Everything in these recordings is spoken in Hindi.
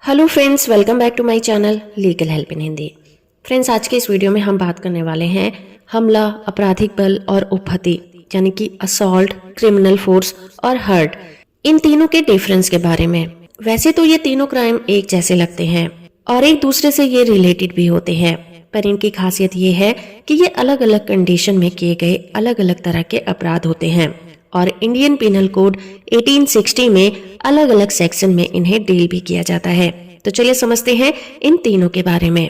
Hello friends, welcome back to my channel legal help in Hindi. Friends, आज के इस वीडियो में हम बात करने वाले हैं हमला, आपराधिक बल और उपहति यानी कि असॉल्ट, क्रिमिनल फोर्स और हर्ट, इन तीनों के डिफरेंस के बारे में। वैसे तो ये तीनों क्राइम एक जैसे लगते हैं और एक दूसरे से ये रिलेटेड भी होते हैं, पर इनकी खासियत ये है कि ये अलग अलग कंडीशन में किए गए अलग अलग तरह के अपराध होते हैं और इंडियन पिनल कोड 1860 में अलग अलग सेक्शन में इन्हें डील भी किया जाता है। तो चलिए समझते हैं इन तीनों के बारे में।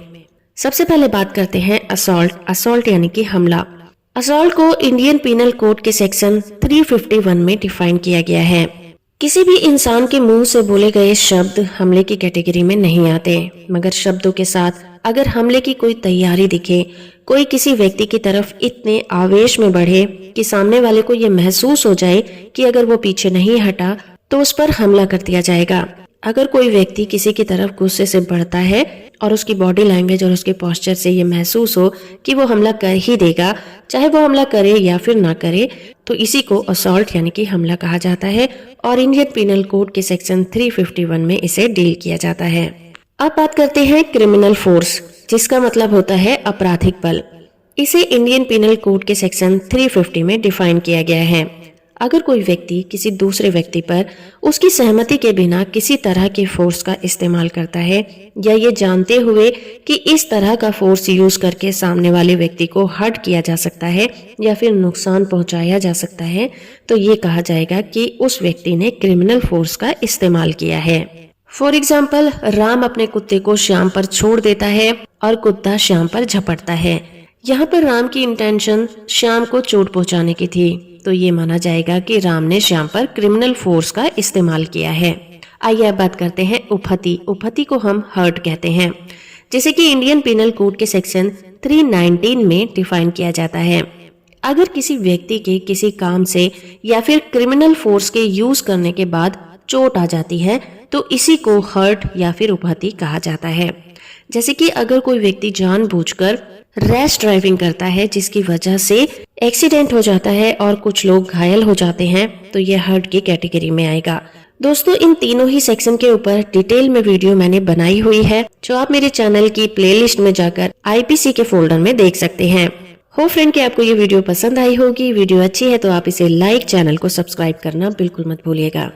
सबसे पहले बात करते हैं असॉल्ट। असॉल्ट यानी कि हमला। असॉल्ट को इंडियन पिनल कोड के सेक्शन 351 में डिफाइन किया गया है। किसी भी इंसान के मुंह से बोले गए शब्द हमले की कैटेगरी में नहीं आते, मगर शब्दों के साथ अगर हमले की कोई तैयारी दिखे, कोई किसी व्यक्ति की तरफ इतने आवेश में बढ़े कि सामने वाले को ये महसूस हो जाए कि अगर वो पीछे नहीं हटा तो उस पर हमला कर दिया जाएगा। अगर कोई व्यक्ति किसी की तरफ गुस्से से बढ़ता है और उसकी बॉडी लैंग्वेज और उसके पोस्चर से ये महसूस हो कि वो हमला कर ही देगा, चाहे वो हमला करे या फिर ना करे, तो इसी को असॉल्ट यानी कि हमला कहा जाता है और इंडियन पिनल कोड के सेक्शन 351 में इसे डील किया जाता है। अब बात करते हैं क्रिमिनल फोर्स, जिसका मतलब होता है आपराधिक बल। इसे इंडियन पिनल कोड के सेक्शन 350 में डिफाइन किया गया है। अगर कोई व्यक्ति किसी दूसरे व्यक्ति पर उसकी सहमति के बिना किसी तरह के फोर्स का इस्तेमाल करता है या ये जानते हुए कि इस तरह का फोर्स यूज करके सामने वाले व्यक्ति को हर्ट किया जा सकता है या फिर नुकसान पहुंचाया जा सकता है, तो ये कहा जाएगा कि उस व्यक्ति ने क्रिमिनल फोर्स का इस्तेमाल किया है। फॉर एग्जाम्पल, राम अपने कुत्ते को श्याम पर छोड़ देता है और कुत्ता श्याम पर झपटता है। यहाँ पर राम की इंटेंशन श्याम को चोट पहुंचाने की थी, तो ये माना जाएगा कि राम ने श्याम पर क्रिमिनल फोर्स का इस्तेमाल किया है। आइए अब बात करते हैं उपहति। उपहति को हम हर्ट कहते हैं, जैसे कि इंडियन पिनल कोड के सेक्शन 319 में डिफाइन किया जाता है। अगर किसी व्यक्ति के किसी काम से या फिर क्रिमिनल फोर्स के यूज करने के बाद चोट आ जाती है तो इसी को हर्ट या फिर उपहति कहा जाता है। जैसे कि अगर कोई व्यक्ति जानबूझकर रैश ड्राइविंग करता है जिसकी वजह से एक्सीडेंट हो जाता है और कुछ लोग घायल हो जाते हैं, तो यह हर्ट की कैटेगरी में आएगा। दोस्तों, इन तीनों ही सेक्शन के ऊपर डिटेल में वीडियो मैंने बनाई हुई है, जो आप मेरे चैनल की प्लेलिस्ट में जाकर आईपीसी के फोल्डर में देख सकते हैं। हो फ्रेंड कि आपको ये वीडियो पसंद आई होगी। वीडियो अच्छी है तो आप इसे लाइक, चैनल को सब्सक्राइब करना बिल्कुल मत भूलिएगा।